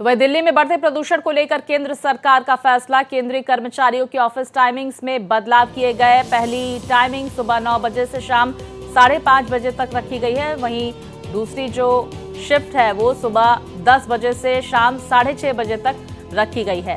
तो वह दिल्ली में बढ़ते प्रदूषण को लेकर केंद्र सरकार का फैसला। केंद्रीय कर्मचारियों के ऑफिस टाइमिंग्स में बदलाव किए गए। पहली टाइमिंग सुबह 9 बजे से शाम 5:30 बजे तक रखी गई है। वहीं दूसरी जो शिफ्ट है वो सुबह 10 बजे से शाम 6:30 बजे तक रखी गई है।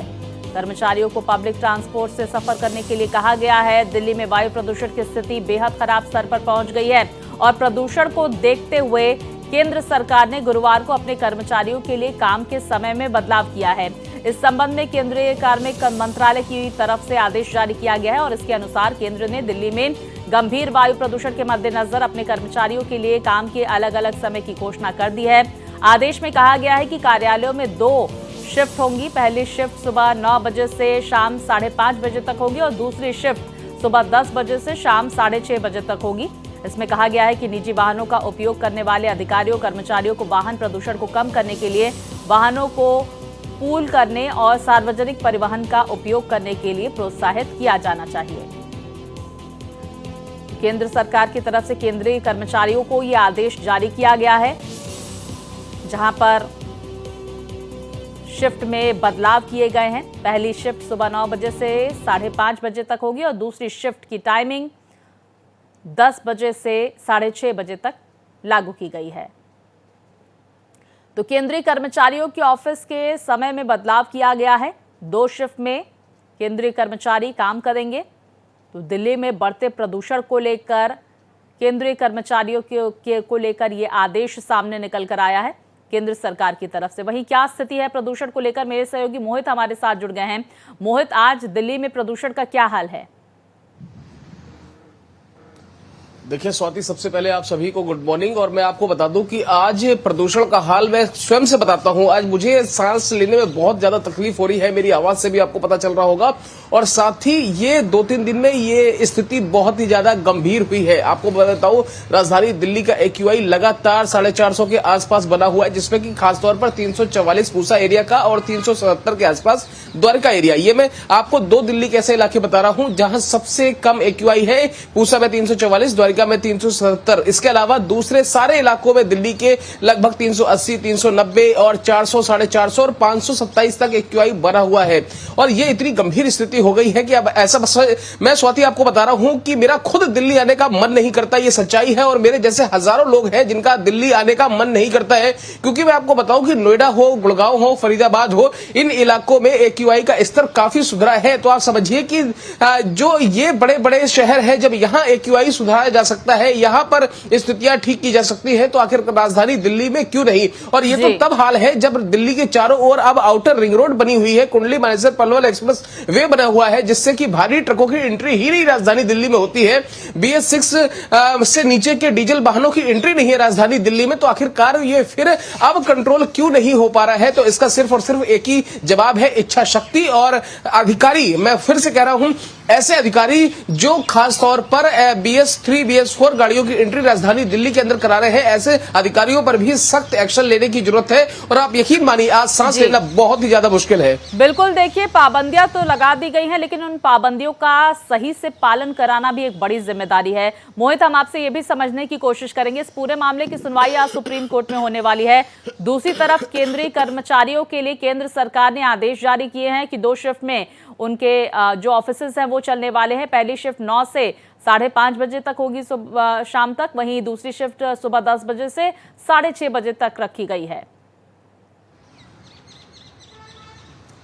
कर्मचारियों को पब्लिक ट्रांसपोर्ट से सफर करने के लिए कहा गया है। दिल्ली में वायु प्रदूषण की स्थिति बेहद खराब स्तर पर पहुंच गई है और प्रदूषण को देखते हुए केंद्र सरकार ने गुरुवार को अपने कर्मचारियों के लिए काम के समय में बदलाव किया है। इस संबंध में केंद्रीय कार्मिक मंत्रालय की तरफ से आदेश जारी किया गया है और इसके अनुसार केंद्र ने दिल्ली में गंभीर वायु प्रदूषण के मद्देनजर अपने कर्मचारियों के लिए काम के अलग अलग समय की घोषणा कर दी है। आदेश में कहा गया है कि कार्यालयों में 2 शिफ्ट होंगी। पहली शिफ्ट सुबह 9 बजे से शाम 5:30 बजे तक होगी और दूसरी शिफ्ट सुबह 10 बजे से शाम 6:30 बजे तक होगी। इसमें कहा गया है कि निजी वाहनों का उपयोग करने वाले अधिकारियों कर्मचारियों को वाहन प्रदूषण को कम करने के लिए वाहनों को पूल करने और सार्वजनिक परिवहन का उपयोग करने के लिए प्रोत्साहित किया जाना चाहिए। केंद्र सरकार की तरफ से केंद्रीय कर्मचारियों को यह आदेश जारी किया गया है, जहां पर शिफ्ट में बदलाव किए गए हैं। पहली शिफ्ट सुबह 9 बजे से 5:30 बजे तक होगी और दूसरी शिफ्ट की टाइमिंग 10 बजे से 6:30 बजे तक लागू की गई है। तो केंद्रीय कर्मचारियों के ऑफिस के समय में बदलाव किया गया है। 2 शिफ्ट में केंद्रीय कर्मचारी काम करेंगे। तो दिल्ली में बढ़ते प्रदूषण को लेकर केंद्रीय कर्मचारियों को लेकर यह आदेश सामने निकल कर आया है केंद्र सरकार की तरफ से। वहीं क्या स्थिति है प्रदूषण को लेकर, मेरे सहयोगी मोहित हमारे साथ जुड़ गए हैं। मोहित, आज दिल्ली में प्रदूषण का क्या हाल है? देखिए स्वाति, सबसे पहले आप सभी को गुड मॉर्निंग। और मैं आपको बता दूं कि आज प्रदूषण का हाल मैं स्वयं से बताता हूं। आज मुझे सांस लेने में बहुत ज्यादा तकलीफ हो रही है, मेरी आवाज से भी आपको पता चल रहा होगा। और साथ ही ये 2-3 दिन में ये स्थिति बहुत ही ज्यादा गंभीर हुई है। आपको बताऊं, राजधानी दिल्ली का AQI लगातार 450 के आसपास बना हुआ है, जिसमें कि खासतौर पर 344 पूसा एरिया का और 377 के आसपास द्वारका एरिया। ये मैं आपको 2 दिल्ली के ऐसे इलाके बता रहा हूं जहां सबसे कम AQI है। पूसा में 344, द्वारका में 377। इसके अलावा दूसरे सारे इलाकों में दिल्ली के लगभग 380, 390 और 400, 450 और 527 तक AQI बना हुआ है। और ये इतनी गंभीर स्थिति हो गई है कि अब ऐसा मैं स्वाति आपको बता रहा हूं कि मेरा खुद दिल्ली आने का मन नहीं करता। ये सच्चाई है और मेरे जैसे हजारों लोग हैं जिनका दिल्ली आने का मन नहीं करता है। क्योंकि मैं आपको बताऊं कि नोएडा हो, गुड़गांव हो, फरीदाबाद हो, इन इलाकों में AQI का स्तर काफी सुधरा है। तो आप समझिए कि जो ये बड़े बड़े शहर है, जब यहां AQI सुधारा जा सकता है, यहां पर स्थितियां ठीक की जा सकती है, तो आखिर राजधानी दिल्ली में क्यों नहीं? और ये तो तब हाल है जब दिल्ली के चारों ओर अब आउटर रिंग रोड बनी हुई है, कुंडली मानेसर पनवेल एक्सप्रेस वे बना हुआ है, जिससे कि भारी ट्रकों की एंट्री ही नहीं राजधानी दिल्ली में होती है। BS6 से नीचे के डीजल वाहनों की एंट्री नहीं है राजधानी दिल्ली में। तो आखिरकार ये फिर अब कंट्रोल क्यों नहीं हो पा रहा है? तो इसका सिर्फ और सिर्फ एक ही जवाब है, इच्छा शक्ति और अधिकारी। मैं फिर से कह रहा हूं, ऐसे अधिकारी जो खास तौर पर BS3, BS4 गाड़ियों की एंट्री राजधानी दिल्ली के अंदर करा रहे हैं, ऐसे अधिकारियों पर भी सख्त एक्शन लेने की जरूरत है। और आप यकीन मानिए, आज सांस लेना बहुत ही ज्यादा मुश्किल है। बिल्कुल, देखिए पाबंदियां तो लगा दी गई हैं, लेकिन उन पाबंदियों का सही से पालन कराना भी एक बड़ी जिम्मेदारी है। मोहित, हम आपसे ये भी समझने की कोशिश करेंगे, इस पूरे मामले की सुनवाई आज सुप्रीम कोर्ट में होने वाली है। दूसरी तरफ केंद्रीय कर्मचारियों के लिए केंद्र सरकार ने आदेश जारी किए हैं कि 2 शिफ्ट में उनके जो ऑफिसेज हैं वो चलने वाले हैं। पहली शिफ्ट 9 से 5:30 बजे तक होगी शाम तक। वहीं दूसरी शिफ्ट सुबह 10 बजे से 6:30 बजे तक रखी गई है।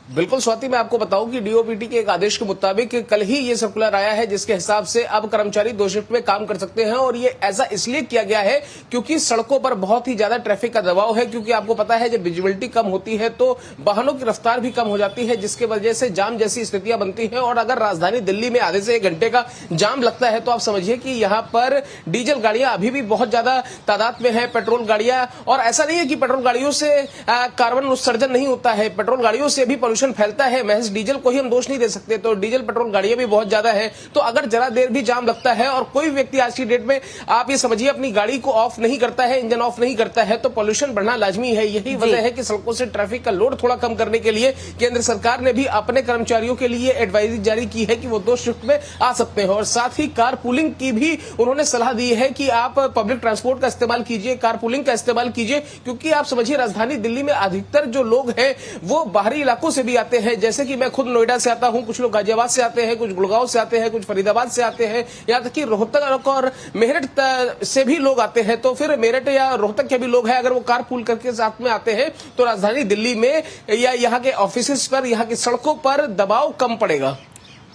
बिल्कुल स्वाति, मैं आपको बताऊं कि DOPT के एक आदेश के मुताबिक कल ही ये सर्कुलर आया है, जिसके हिसाब से अब कर्मचारी 2 शिफ्ट में काम कर सकते हैं। और ये ऐसा इसलिए किया गया है क्योंकि सड़कों पर बहुत ही ज्यादा ट्रैफिक का दबाव है। क्योंकि आपको पता है, जब विजिबिलिटी कम होती है तो वाहनों की रफ्तार भी कम हो जाती है, जिसके वजह से जाम जैसी स्थितियां बनती हैं। और अगर राजधानी दिल्ली में आधे से 1 घंटे का जाम लगता है, तो आप समझिए कि यहाँ पर डीजल गाड़ियां अभी भी बहुत ज्यादा तादाद में है, पेट्रोल गाड़ियां। और ऐसा नहीं है कि पेट्रोल गाड़ियों से कार्बन उत्सर्जन नहीं होता है, पेट्रोल गाड़ियों से भी पॉल्यूशन फैलता है, महज डीजल को ही हम दोष नहीं दे सकते। तो डीजल पेट्रोल गाड़ियां भी बहुत ज्यादा है, तो अगर जरा देर भी जाम लगता है और कोई व्यक्ति आज की डेट में आप ये समझिए अपनी गाड़ी को ऑफ नहीं करता है, इंजन ऑफ नहीं करता है, तो पॉल्यूशन बढ़ना लाजमी है। यही वजह है कि सड़कों से ट्रैफिक का लोड थोड़ा कम करने के लिए केंद्र सरकार ने भी अपने कर्मचारियों के लिए एडवाइजरी जारी की है कि वो 2 शिफ्ट में आ सकते हैं। और साथ ही कार पूलिंग की भी उन्होंने सलाह दी है कि आप पब्लिक ट्रांसपोर्ट का इस्तेमाल कीजिए, कार पूलिंग का इस्तेमाल कीजिए, क्योंकि आप समझिए राजधानी दिल्ली में अधिकतर जो लोग हैं वो बाहरी इलाकों से भी आते हैं। जैसे कि मैं खुद नोएडा से आता हूं, कुछ लोग गाजियाबाद से आते हैं, कुछ गुड़गांव से आते हैं, कुछ फरीदाबाद से आते हैं, यहाँ तक कि रोहतक और मेरठ से भी लोग आते हैं। तो फिर मेरठ या रोहतक के भी लोग हैं, अगर वो कार पूल करके साथ में आते हैं तो राजधानी दिल्ली में या यहाँ के ऑफिस पर, यहाँ की सड़कों पर दबाव कम पड़ेगा।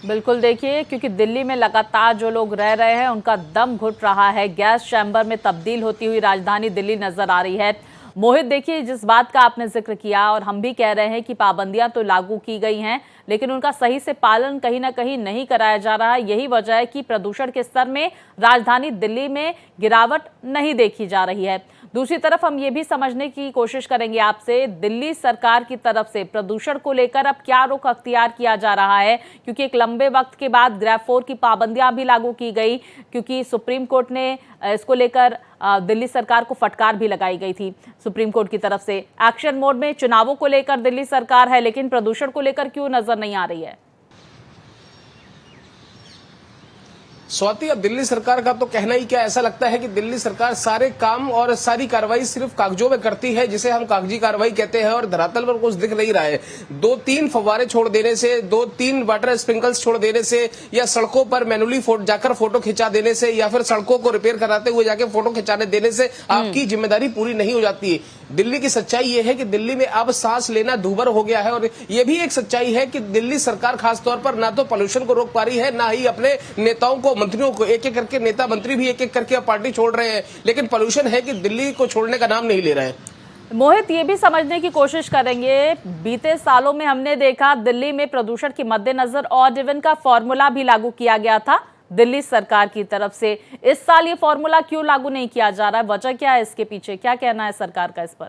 बिल्कुल, देखिए, क्योंकि दिल्ली में लगातार जो लोग रह रहे हैं उनका दम घुट रहा है, गैस चैम्बर में तब्दील होती हुई राजधानी दिल्ली नजर आ रही है। मोहित, देखिए, जिस बात का आपने जिक्र किया और हम भी कह रहे हैं कि पाबंदियां तो लागू की गई हैं, लेकिन उनका सही से पालन कहीं ना कहीं नहीं कराया जा रहा है। यही वजह है कि प्रदूषण के स्तर में राजधानी दिल्ली में गिरावट नहीं देखी जा रही है। दूसरी तरफ हम ये भी समझने की कोशिश करेंगे आपसे, दिल्ली सरकार की तरफ से प्रदूषण को लेकर अब क्या रुख अख्तियार किया जा रहा है, क्योंकि एक लंबे वक्त के बाद ग्रेड 4 की पाबंदियां भी लागू की गई, क्योंकि सुप्रीम कोर्ट ने इसको लेकर दिल्ली सरकार को फटकार भी लगाई गई थी सुप्रीम कोर्ट की तरफ से। एक्शन मोड में चुनावों को लेकर दिल्ली सरकार है, लेकिन प्रदूषण को लेकर क्यों नजर नहीं आ रही है? स्वाति, अब दिल्ली सरकार का तो कहना ही क्या, ऐसा लगता है कि दिल्ली सरकार सारे काम और सारी कार्रवाई सिर्फ कागजों में करती है, जिसे हम कागजी कार्रवाई कहते हैं, और धरातल पर कुछ दिख नहीं रहा है। 2-3 फव्वारे छोड़ देने से, 2-3 वाटर स्प्रिंकल्स छोड़ देने से, या सड़कों पर मैनुअली जाकर फोटो खिंचा देने से, या फिर सड़कों को रिपेयर कराते हुए जाके फोटो खिंचाने देने से आपकी जिम्मेदारी पूरी नहीं हो जाती है। दिल्ली की सच्चाई ये है कि दिल्ली में अब सांस लेना दूभर हो गया है, और ये भी एक सच्चाई है कि दिल्ली सरकार खासतौर पर ना तो पॉल्यूशन को रोक पा रही है, ना ही अपने नेताओं को, मंत्रियों को, एक एक करके नेता मंत्री भी एक एक करके पार्टी छोड़ रहे हैं, लेकिन पॉल्यूशन है कि दिल्ली को छोड़ने का नाम नहीं ले रहे हैं। मोहित, ये भी समझने की कोशिश करेंगे, बीते सालों में हमने देखा दिल्ली में प्रदूषण के मद्देनजर ऑड इवन का फॉर्मूला भी लागू किया गया था दिल्ली सरकार की तरफ से। इस साल ये फॉर्मूला क्यों लागू नहीं किया जा रहा है? वजह क्या है इसके पीछे? क्या कहना है सरकार का इस पर?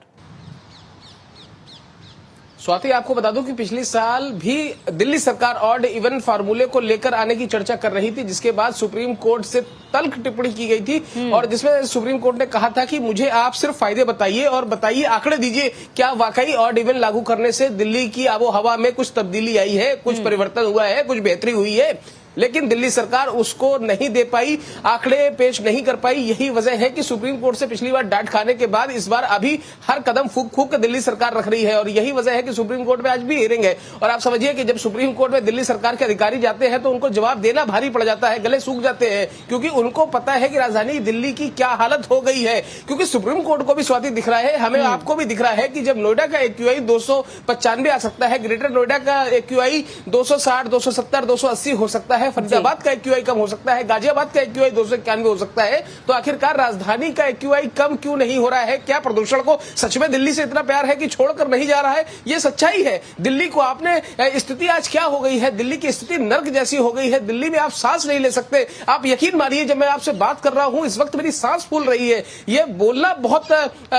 स्वाति, आपको बता दूं कि पिछले साल भी दिल्ली सरकार ऑड इवन फार्मूले को लेकर आने की चर्चा कर रही थी, जिसके बाद सुप्रीम कोर्ट से तल्ख टिप्पणी की गई थी, और जिसमें सुप्रीम कोर्ट ने कहा था कि मुझे आप सिर्फ फायदे बताइए और बताइए, आंकड़े दीजिए, क्या वाकई ऑड इवन लागू करने से दिल्ली की आबो हवा में कुछ तब्दीली आई है, कुछ परिवर्तन हुआ है, कुछ बेहतरी हुई है। लेकिन दिल्ली सरकार उसको नहीं दे पाई, आंकड़े पेश नहीं कर पाई। यही वजह है कि सुप्रीम कोर्ट से पिछली बार डांट खाने के बाद इस बार अभी हर कदम फूक फूक के दिल्ली सरकार रख रही है, और यही वजह है कि सुप्रीम कोर्ट में आज भी हियरिंग है। और आप समझिए कि जब सुप्रीम कोर्ट में दिल्ली सरकार के अधिकारी जाते हैं तो उनको जवाब देना भारी पड़ जाता है, गले सूख जाते हैं, क्योंकि उनको पता है कि राजधानी दिल्ली की क्या हालत हो गई है। क्योंकि सुप्रीम कोर्ट को भी स्वाति दिख रहा है, हमें आपको भी दिख रहा है कि जब नोएडा का AQI 295 आ सकता है, ग्रेटर नोएडा का AQI 260, 270, 280 हो सकता है, फरीदाबाद का AQI कम हो सकता है, गाजियाबाद का AQI 291 हो सकता है, तो आखिरकार राजधानी का AQI कम क्यों नहीं हो रहा है? क्या प्रदूषण को सच में दिल्ली से इतना प्यार है कि छोड़कर नहीं जा रहा है? ये सच्चाई है। दिल्ली को आपने स्थिति आज क्या हो गई है, दिल्ली की स्थिति नर्क जैसी हो गई है। दिल्ली में आप सांस नहीं ले सकते। आप यकीन मानिए, जब मैं आपसे बात कर रहा हूं इस वक्त मेरी सांस फूल रही है। ये बोलना बहुत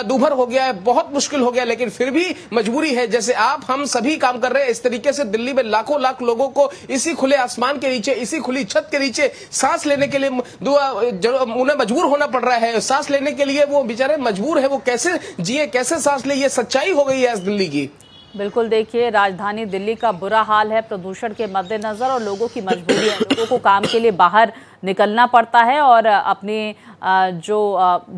दूभर हो गया है, बहुत मुश्किल हो गया, लेकिन फिर भी मजबूरी है। जैसे आप हम सभी काम कर रहे हैं, इस तरीके से दिल्ली में लाखों लाख लोगों को इसी खुले आसमान के नीचे, इसी खुली छत के नीचे सांस लेने के लिए उन्हें मजबूर होना पड़ रहा है। सांस लेने के लिए वो बेचारे मजबूर है, वो कैसे जिए, कैसे सांस ले? ये सच्चाई हो गई है आज दिल्ली की। बिल्कुल, देखिए, राजधानी दिल्ली का बुरा हाल है प्रदूषण के मद्देनजर, और लोगों की मजबूरी है, लोगों को काम के लिए बाहर निकलना पड़ता है, और अपने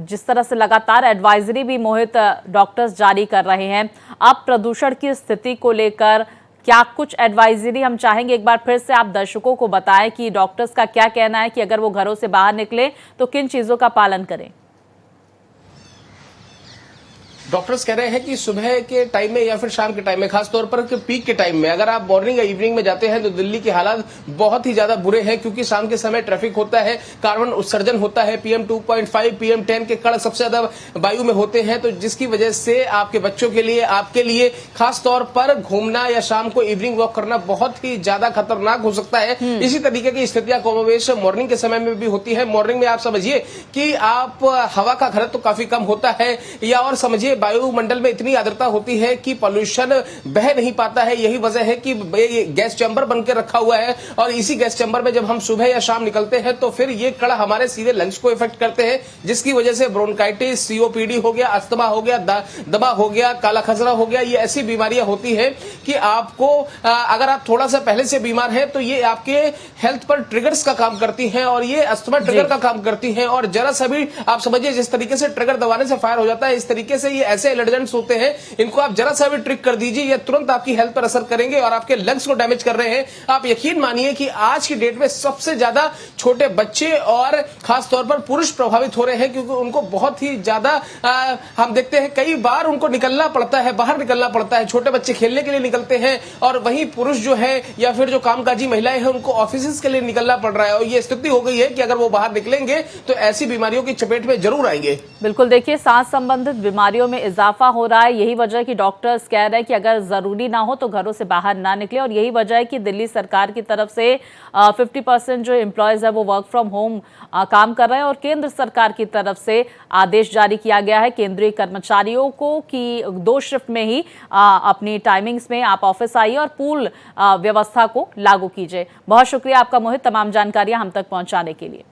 जिस तरह से लगातार एडवाइजरी भी मोहित डॉक्टर्स जारी कर रहे हैं। अब प्रदूषण की स्थिति को लेकर क्या कुछ एडवाइजरी हम चाहेंगे एक बार फिर से आप दर्शकों को बताएं कि डॉक्टर्स का क्या कहना है कि अगर वो घरों से बाहर निकले तो किन चीजों का पालन करें? डॉक्टर्स कह रहे हैं कि सुबह के टाइम में या फिर शाम के टाइम में, खासतौर पर पीक के टाइम में, अगर आप मॉर्निंग या इवनिंग में जाते हैं तो दिल्ली के हालात बहुत ही ज्यादा बुरे हैं, क्योंकि शाम के समय ट्रैफिक होता है, कार्बन उत्सर्जन होता है, PM 2.5, PM 10 के कण सबसे ज्यादा वायु में होते हैं, तो जिसकी वजह से आपके बच्चों के लिए, आपके लिए खासतौर पर घूमना या शाम को इवनिंग वॉक करना बहुत ही ज्यादा खतरनाक हो सकता है। इसी तरीके की स्थितियां कमोवेश मॉर्निंग के समय में भी होती है। मॉर्निंग में आप समझिए कि आप हवा का घनत्व तो काफी कम होता है, या और समझिए वायुमंडल में इतनी आर्द्रता होती है कि पॉल्यूशन बह नहीं पाता है। यही वजह है कि ये गैस चैम्बर बन के रखा हुआ है और इसी गैस चैम्बर में जब हम सुबह या शाम निकलते हैं तो फिर ये कण हमारे सीधे लंग्स को इफेक्ट करते हैं, जिसकी वजह से ब्रोंकाइटिस, सीओपीडी हो गया, अस्थमा हो गया, दमा हो गया, काला खसरा हो गया। ये ऐसी बीमारियां होती है कि आपको अगर आप थोड़ा सा पहले से बीमार हैं तो ये आपके हेल्थ पर ट्रिगर्स का काम करती हैं और ये अस्थमा ट्रिगर का काम करती हैं। और जरा सा भी आप समझिए जिस तरीके से ट्रिगर दबाने से फायर हो जाता है, इस तरीके से ये ऐसे एलर्जेंट्स होते हैं, इनको आप जरा सा भी ट्रिक कर दीजिए, ये तुरंत आपकी हेल्थ पर असर करेंगे और आपके लंग्स को डैमेज कर रहे हैं। आप यकीन मानिए कि आज की डेट में सबसे ज्यादा छोटे बच्चे और खासतौर पर पुरुष प्रभावित हो रहे हैं, क्योंकि उनको बहुत ही ज्यादा हम देखते हैं कई बार उनको निकलना पड़ता है, बाहर निकलना पड़ता है। छोटे बच्चे खेलने के लिए निकलते हैं और वहीं पुरुष जो है या फिर जो कामकाजी महिलाएं हैं उनको ऑफिस के लिए निकलना पड़ रहा है। और ये स्थिति हो गई है कि अगर वो बाहर निकलेंगे तो ऐसी बीमारियों की चपेट में जरूर आएंगे। बिल्कुल, देखिए सांस संबंधित बीमारियों में इजाफा हो रहा है। यही वजह है कि डॉक्टर्स कह रहे हैं कि अगर जरूरी ना हो तो घरों से बाहर ना निकले। और यही वजह है कि दिल्ली सरकार की तरफ से 50% जो एम्प्लॉयज है वो वर्क फ्रॉम होम काम कर रहे हैं और केंद्र सरकार की तरफ से आदेश जारी किया गया है केंद्रीय कर्मचारियों को कि 2 शिफ्ट में ही अपनी टाइमिंग्स में आप ऑफिस आइए और पूल व्यवस्था को लागू कीजिए। बहुत शुक्रिया आपका मोहित, तमाम जानकारियां हम तक पहुंचाने के लिए।